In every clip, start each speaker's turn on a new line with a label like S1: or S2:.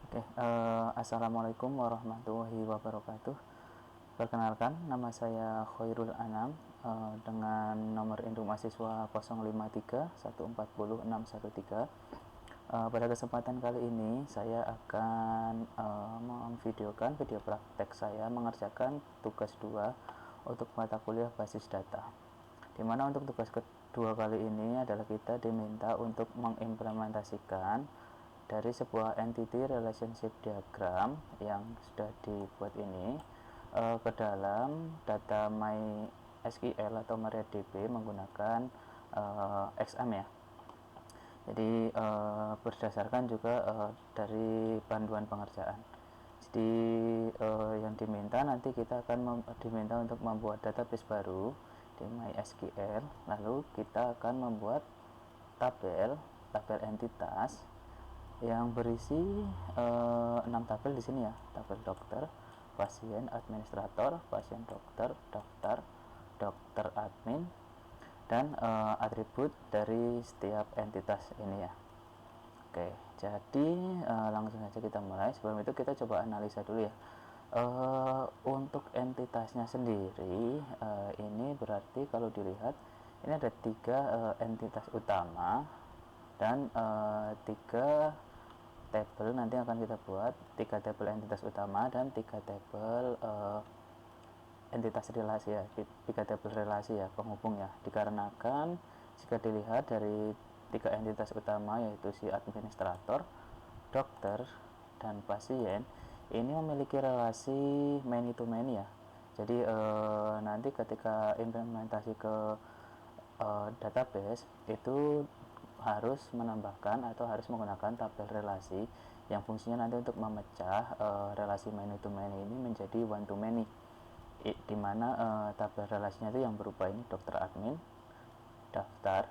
S1: Oke, assalamualaikum warahmatullahi wabarakatuh. Perkenalkan, nama saya Khairul Anam, dengan nomor induk mahasiswa 053140613. Pada kesempatan kali ini saya akan memvideokan video praktek saya mengerjakan tugas 2 untuk mata kuliah basis data, dimana untuk tugas kedua kali ini adalah kita diminta untuk mengimplementasikan dari sebuah entity relationship diagram yang sudah dibuat ini ke dalam data MySQL atau MariaDB menggunakan XM ya. Jadi berdasarkan juga dari panduan pengerjaan. Jadi yang diminta nanti kita akan diminta untuk membuat database baru di MySQL, lalu kita akan membuat tabel entitas yang berisi 6 tabel di sini ya, tabel dokter, pasien, administrator, pasien dokter, daftar, dokter admin, dan atribut dari setiap entitas ini ya. Oke, jadi langsung saja kita mulai. Sebelum itu kita coba analisa dulu ya. Untuk entitasnya sendiri ini berarti kalau dilihat ini ada 3 entitas utama dan 3 tabel nanti akan kita buat 3 tabel entitas utama dan 3 tabel entitas relasi ya, 3 tabel relasi ya, penghubung ya, dikarenakan jika dilihat dari 3 entitas utama yaitu si administrator, dokter, dan pasien ini memiliki relasi many to many ya. Jadi nanti ketika implementasi ke database itu harus menambahkan atau harus menggunakan tabel relasi yang fungsinya nanti untuk memecah relasi many to many ini menjadi one to many, di mana tabel relasinya itu yang berupa ini dokter admin, daftar,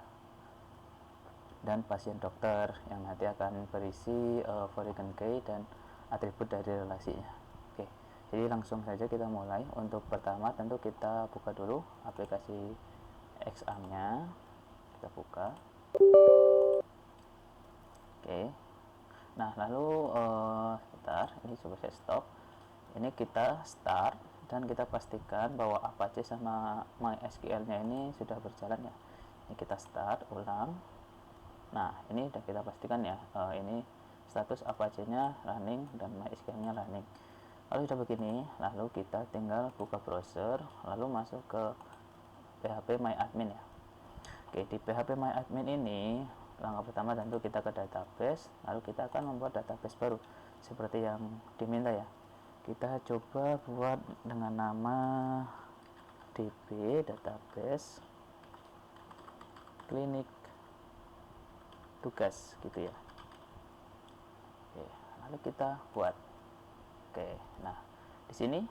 S1: dan pasien dokter yang nanti akan berisi foreign key dan atribut dari relasinya. Oke, jadi langsung saja kita mulai. Untuk pertama tentu kita buka dulu aplikasi XM-nya, kita buka. Oke, nah lalu bentar, ini coba saya stop. Ini kita start dan kita pastikan bahwa Apache sama MySQL-nya ini sudah berjalan ya. Ini kita start ulang. Nah ini sudah kita pastikan ya, ini status Apache-nya running dan MySQL-nya running. Kalau sudah begini, lalu kita tinggal buka browser, lalu masuk ke PHP MyAdmin ya. Oke, di PHP MyAdmin ini langkah pertama tentu kita ke database, lalu kita akan membuat database baru seperti yang diminta ya. Kita coba buat dengan nama db database klinik tugas gitu ya. Oke, lalu kita buat. Oke, nah di sini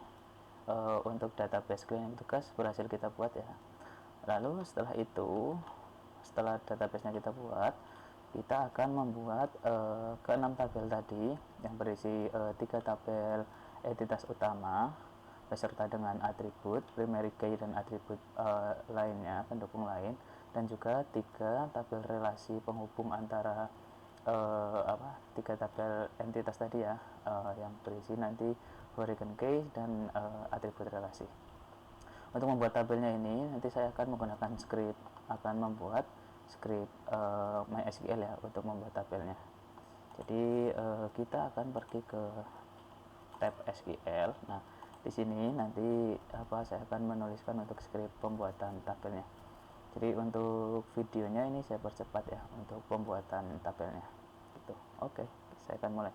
S1: untuk database klinik tugas berhasil kita buat ya. Lalu setelah itu, setelah database-nya kita buat, kita akan membuat ke-6 tabel tadi yang berisi 3 tabel entitas utama beserta dengan atribut primary key dan atribut lainnya, pendukung lain, dan juga 3 tabel relasi penghubung antara 3 tabel entitas tadi ya, yang berisi nanti foreign key dan atribut relasi. Untuk membuat tabelnya ini nanti saya akan menggunakan script, akan membuat script MySQL ya untuk membuat tabelnya. Jadi kita akan pergi ke tab SQL. Nah di sini nanti saya akan menuliskan untuk script pembuatan tabelnya. Jadi untuk videonya ini saya percepat ya untuk pembuatan tabelnya. Gitu. Oke, saya akan mulai.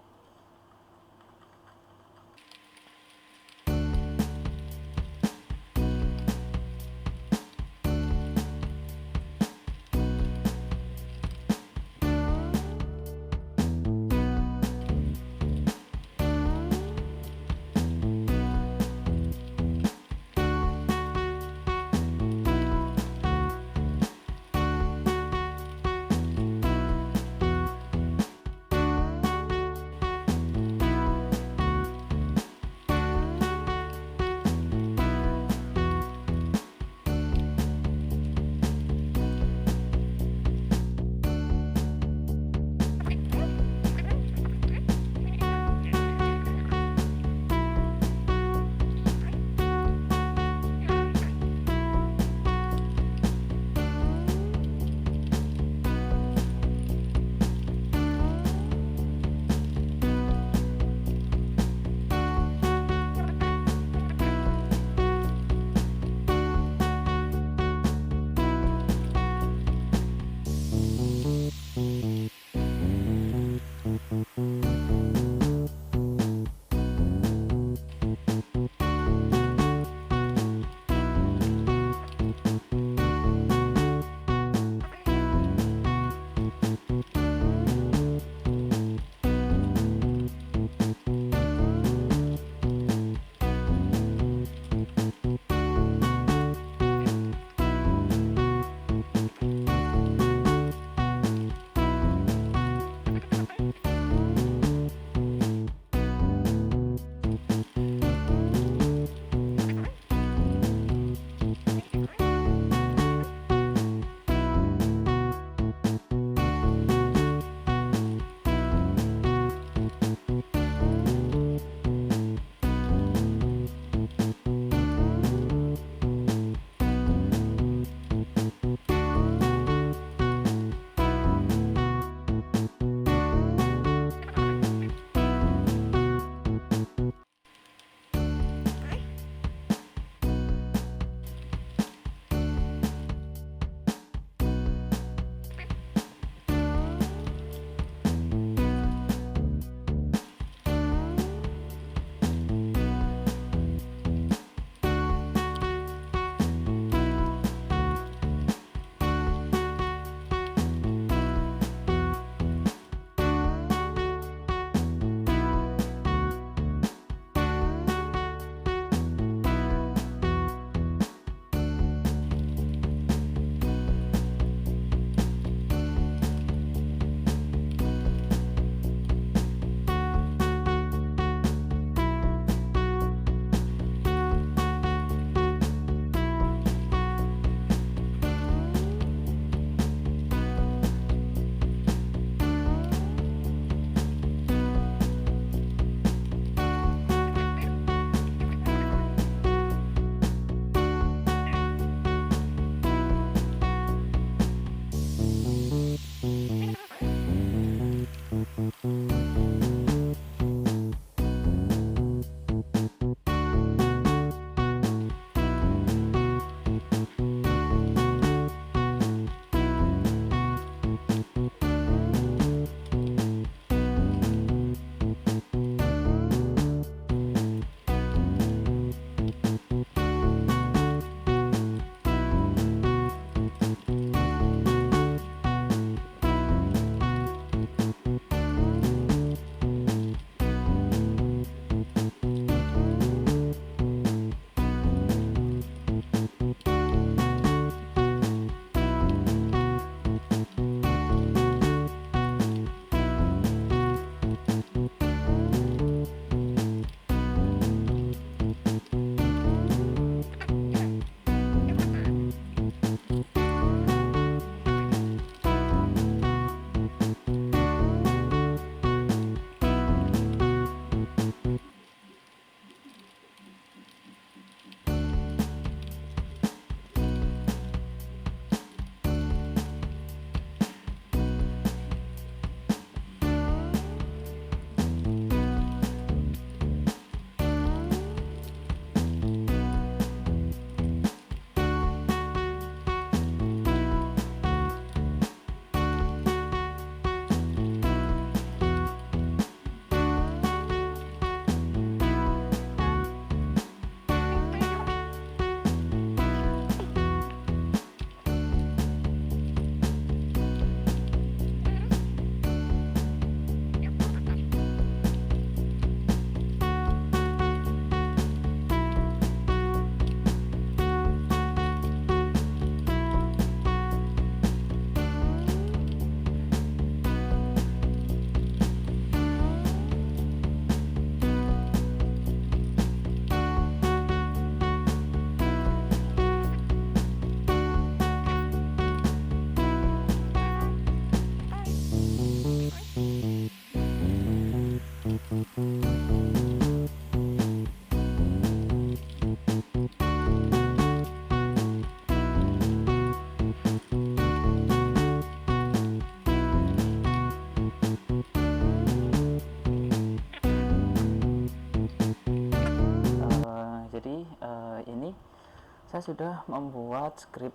S1: saya sudah membuat skrip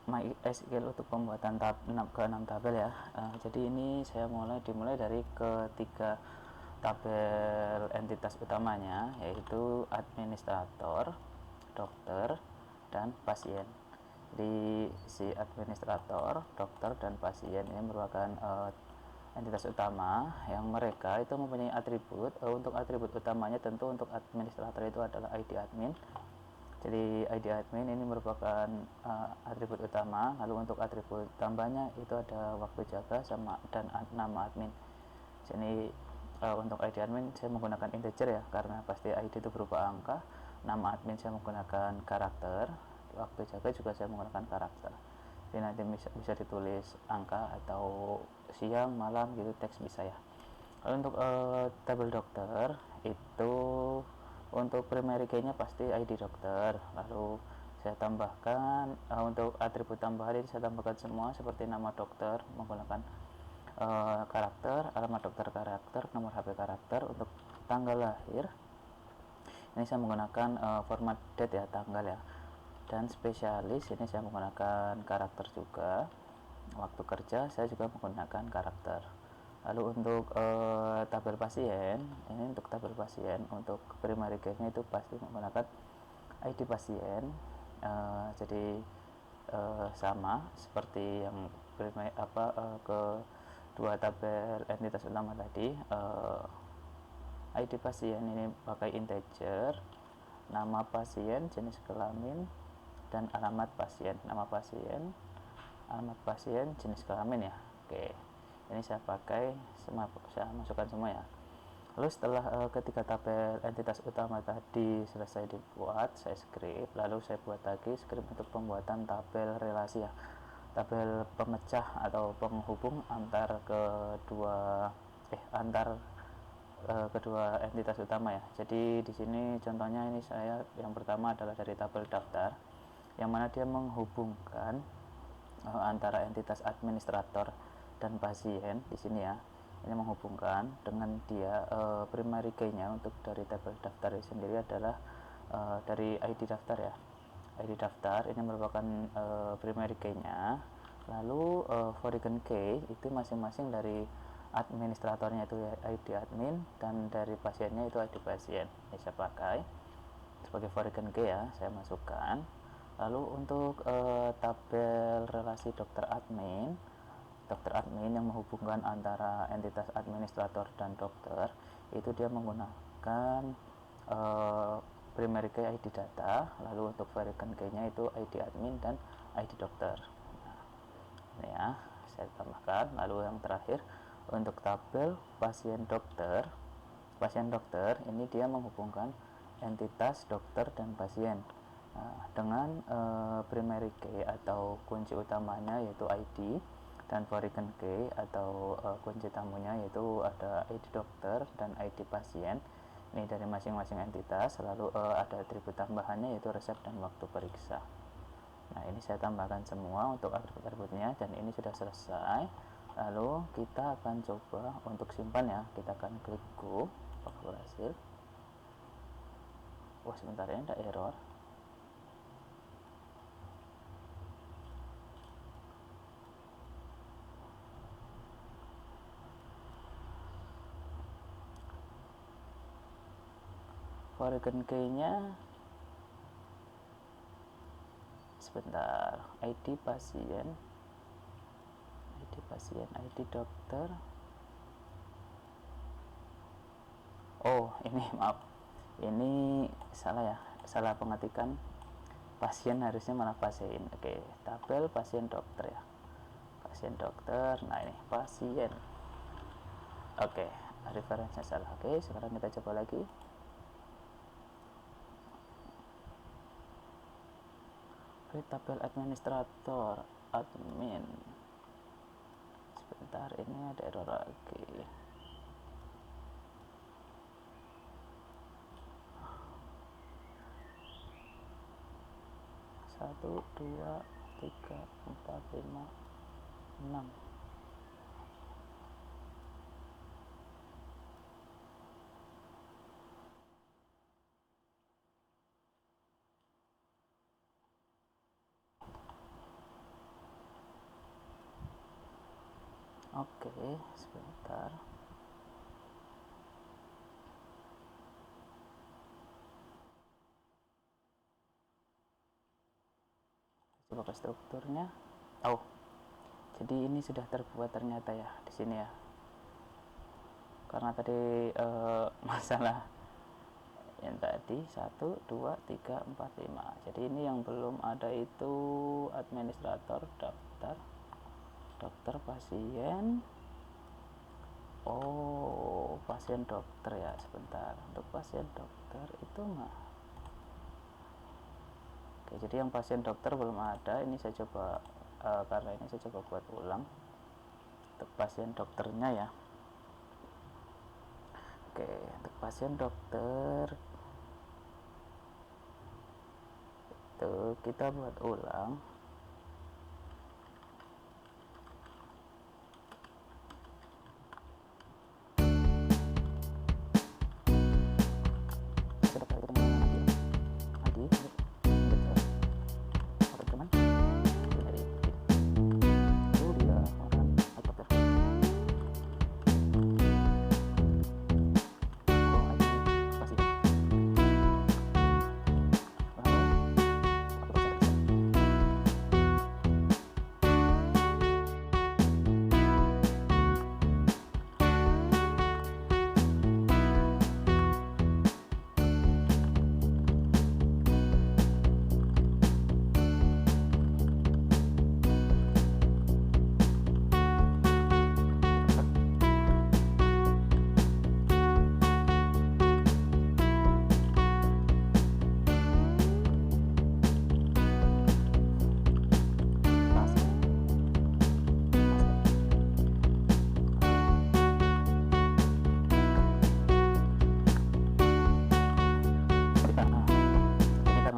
S1: MySQL untuk pembuatan ke 6 tabel ya. Jadi ini saya dimulai dari ketiga tabel entitas utamanya, yaitu administrator, dokter, dan pasien. Jadi si administrator, dokter, dan pasien ini merupakan entitas utama yang mereka itu mempunyai atribut. Untuk atribut utamanya tentu untuk administrator itu adalah ID admin. Jadi ID admin ini merupakan atribut utama. Lalu untuk atribut tambahnya itu ada waktu jaga dan nama admin. Jadi untuk ID admin saya menggunakan integer ya, karena pasti ID itu berupa angka. Nama admin saya menggunakan karakter. Waktu jaga juga saya menggunakan karakter. Jadi nanti bisa ditulis angka atau siang, malam gitu, teks bisa ya. Lalu untuk tabel dokter itu untuk primary key-nya pasti ID dokter. Lalu saya tambahkan untuk atribut tambahan ini saya tambahkan semua seperti nama dokter menggunakan karakter, alamat dokter karakter, nomor HP karakter. Untuk tanggal lahir ini saya menggunakan format date ya, tanggal ya. Dan spesialis ini saya menggunakan karakter juga. Waktu kerja saya juga menggunakan karakter. Lalu untuk tabel pasien, ini untuk tabel pasien untuk primary key-nya itu pasti menggunakan ID pasien. Jadi sama seperti yang kedua tabel entitas utama tadi. ID pasien ini pakai integer, nama pasien, jenis kelamin, dan alamat pasien. Nama pasien, alamat pasien, jenis kelamin ya. Oke, ini saya pakai semua, saya masukkan semua ya. Lalu setelah ketiga tabel entitas utama tadi selesai dibuat, saya script. Lalu saya buat lagi script untuk pembuatan tabel relasi ya, tabel pemecah atau penghubung antar kedua entitas utama ya. Jadi di sini contohnya ini saya yang pertama adalah dari tabel daftar, yang mana dia menghubungkan antara entitas administrator dan pasien di sini ya. Ini menghubungkan dengan dia primary key-nya untuk dari tabel daftar sendiri adalah dari ID daftar ya. ID daftar ini merupakan primary key-nya. Lalu foreign key itu masing-masing dari administratornya itu ID admin dan dari pasiennya itu ID pasien. Ini saya pakai sebagai foreign key ya, saya masukkan. Lalu untuk tabel relasi dokter admin yang menghubungkan antara entitas administrator dan dokter, itu dia menggunakan primary key ID data. Lalu untuk foreign key-nya itu ID admin dan ID dokter. Nah, ini ya saya tambahkan. Lalu yang terakhir untuk tabel pasien dokter ini dia menghubungkan entitas dokter dan pasien dengan primary key atau kunci utamanya yaitu ID, dan foreign key atau kunci tamunya yaitu ada ID dokter dan ID pasien. Ini dari masing-masing entitas. Lalu ada atribut tambahannya yaitu resep dan waktu periksa. Nah, ini saya tambahkan semua untuk atribut-atributnya dan ini sudah selesai. Lalu kita akan coba untuk simpan ya. Kita akan klik go, berhasil. Wah, sebentar ya, ada error. Foreign key-nya sebentar, ID pasien, ID dokter. Oh, ini maaf, ini salah ya, salah pengetikan. Pasien harusnya malah pasien. Oke, tabel pasien dokter ya, pasien dokter. Nah, ini pasien. Oke, referensinya salah. Oke, sekarang kita coba lagi. Tabel administrator admin. Sebentar, ini ada error lagi. Satu, dua, tiga, empat, lima, 6. Oke, sebentar. Coba ke strukturnya. Oh, jadi ini sudah terbuat ternyata ya di sini ya. Karena tadi masalah yang tadi 1 2 3 4 5. Jadi ini yang belum ada itu administrator, daftar, dokter, pasien. Oh, pasien dokter ya, sebentar. Untuk pasien dokter itu mah. Oke, jadi yang pasien dokter belum ada. Ini saya coba karena ini saya coba buat ulang untuk pasien dokternya ya. Oke, untuk pasien dokter itu kita buat ulang.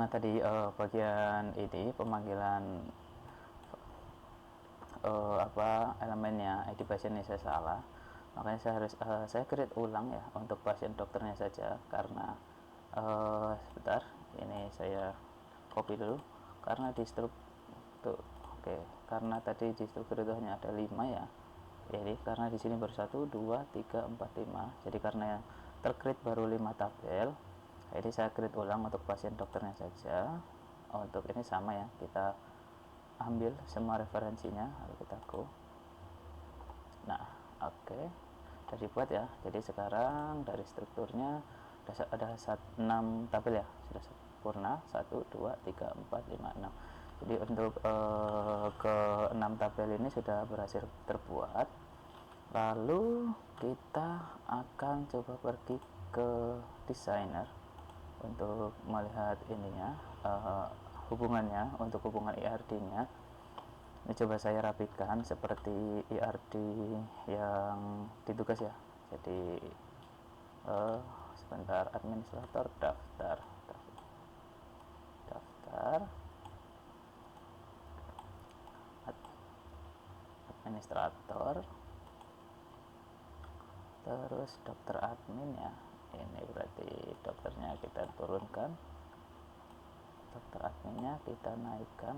S1: Tadi bagian ini pemanggilan elemennya ID pasien ini saya salah, makanya saya harus saya create ulang ya untuk pasien dokternya saja. Karena sebentar, ini saya copy dulu karena di struktur. Oke, karena tadi di struktur itu hanya ada 5 ya, jadi karena di sini baru 1 2 3 4 5, jadi karena tercreate baru 5 tabel, jadi saya create ulang untuk pasien dokternya saja. Untuk ini sama ya, kita ambil semua referensinya lalu kita go. Nah, oke, sudah dibuat ya. Jadi sekarang dari strukturnya ada 6 tabel ya, sudah sempurna. 1 2 3 4 5 6. Jadi untuk ke 6 tabel ini sudah berhasil terbuat. Lalu kita akan coba pergi ke designer untuk melihat ininya, hubungannya, untuk hubungan IRD-nya. Ini coba saya rapikan seperti IRD yang ditugas ya. Jadi sebentar, administrator, daftar, administrator, terus dokter admin ya. Ini berarti dokternya kita turunkan, dokter adminnya kita naikkan.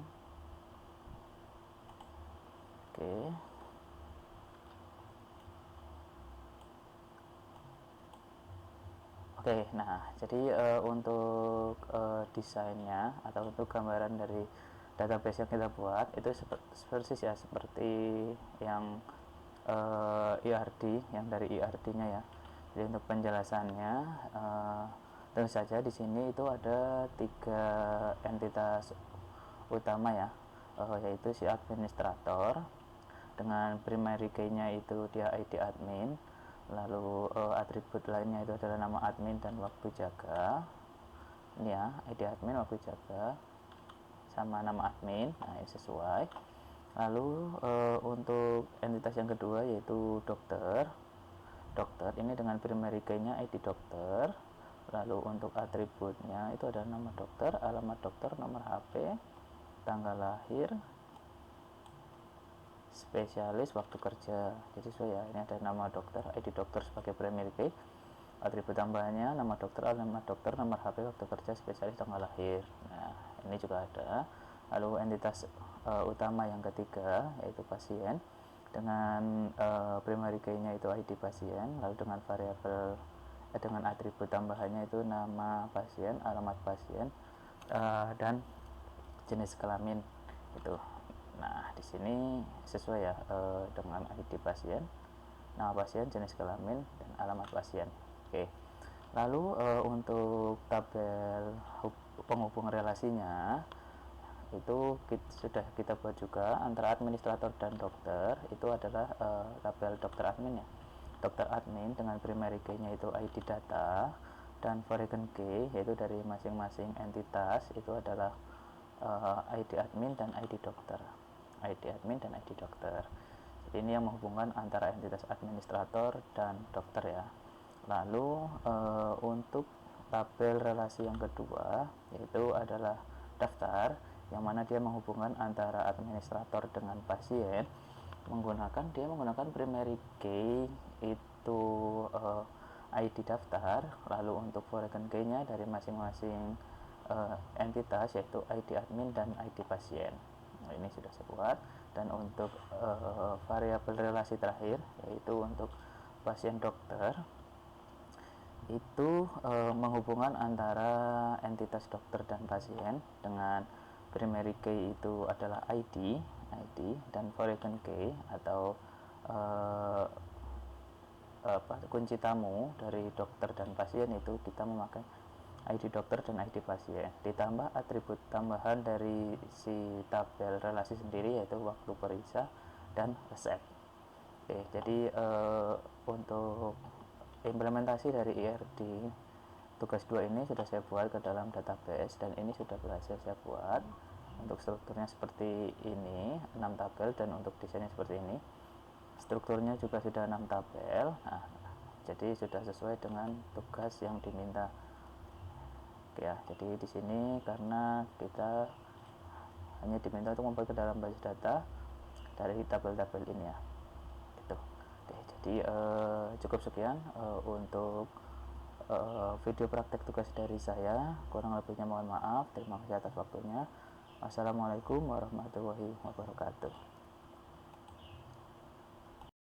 S1: Oke, nah jadi untuk desainnya atau untuk gambaran dari database yang kita buat itu persis ya seperti yang IRD, yang dari IRD-nya ya. Jadi untuk penjelasannya, tentu saja di sini itu ada 3 entitas utama ya, yaitu si administrator dengan primary key-nya itu dia ID admin, lalu atribut lainnya itu adalah nama admin dan waktu jaga. Ini ya, ID admin, waktu jaga sama nama admin. Nah, ini sesuai. Lalu untuk entitas yang kedua yaitu dokter ini dengan primary key-nya ID dokter. Lalu untuk atributnya itu ada nama dokter, alamat dokter, nomor HP, tanggal lahir, spesialis, waktu kerja. Jadi sesuai ya, ini ada nama dokter, ID dokter sebagai primary key, atribut tambahannya nama dokter, alamat dokter, nomor HP, waktu kerja, spesialis, tanggal lahir. Nah, ini juga ada. Lalu entitas utama yang ketiga yaitu pasien, dengan primary key-nya itu ID pasien, lalu dengan variabel dengan atribut tambahannya itu nama pasien, alamat pasien, dan jenis kelamin itu. Nah, di sini sesuai ya dengan ID pasien, nama pasien, jenis kelamin, dan alamat pasien. Oke. Lalu untuk tabel penghubung relasinya itu sudah kita buat juga antara administrator dan dokter. Itu adalah tabel dokter admin ya. Dokter admin dengan primary key-nya itu ID data, dan foreign key yaitu dari masing-masing entitas itu adalah ID admin dan ID dokter. ID admin dan ID dokter. Jadi ini yang menghubungkan antara entitas administrator dan dokter ya. Lalu untuk tabel relasi yang kedua yaitu adalah daftar, yang mana dia menghubungkan antara administrator dengan pasien menggunakan primary key itu ID daftar, lalu untuk foreign key-nya dari masing-masing entitas yaitu ID admin dan ID pasien. Nah, ini sudah saya buat. Dan untuk variabel relasi terakhir yaitu untuk pasien dokter itu menghubungkan antara entitas dokter dan pasien dengan primary key itu adalah ID dan foreign key atau kunci tamu dari dokter dan pasien itu kita memakai ID dokter dan ID pasien, ditambah atribut tambahan dari si tabel relasi sendiri yaitu waktu periksa dan resep. Oke, jadi untuk implementasi dari IRD tugas 2 ini sudah saya buat ke dalam database, dan ini sudah berhasil saya buat. Untuk strukturnya seperti ini, 6 tabel, dan untuk desainnya seperti ini. Strukturnya juga sudah 6 tabel. Nah, jadi sudah sesuai dengan tugas yang diminta. Oke ya, jadi di sini karena kita hanya diminta untuk membuat ke dalam basis data dari tabel-tabel ini ya. Gitu. Oke, jadi cukup sekian untuk video praktek tugas dari saya. Kurang lebihnya mohon maaf. Terima kasih atas waktunya. Wassalamualaikum warahmatullahi wabarakatuh.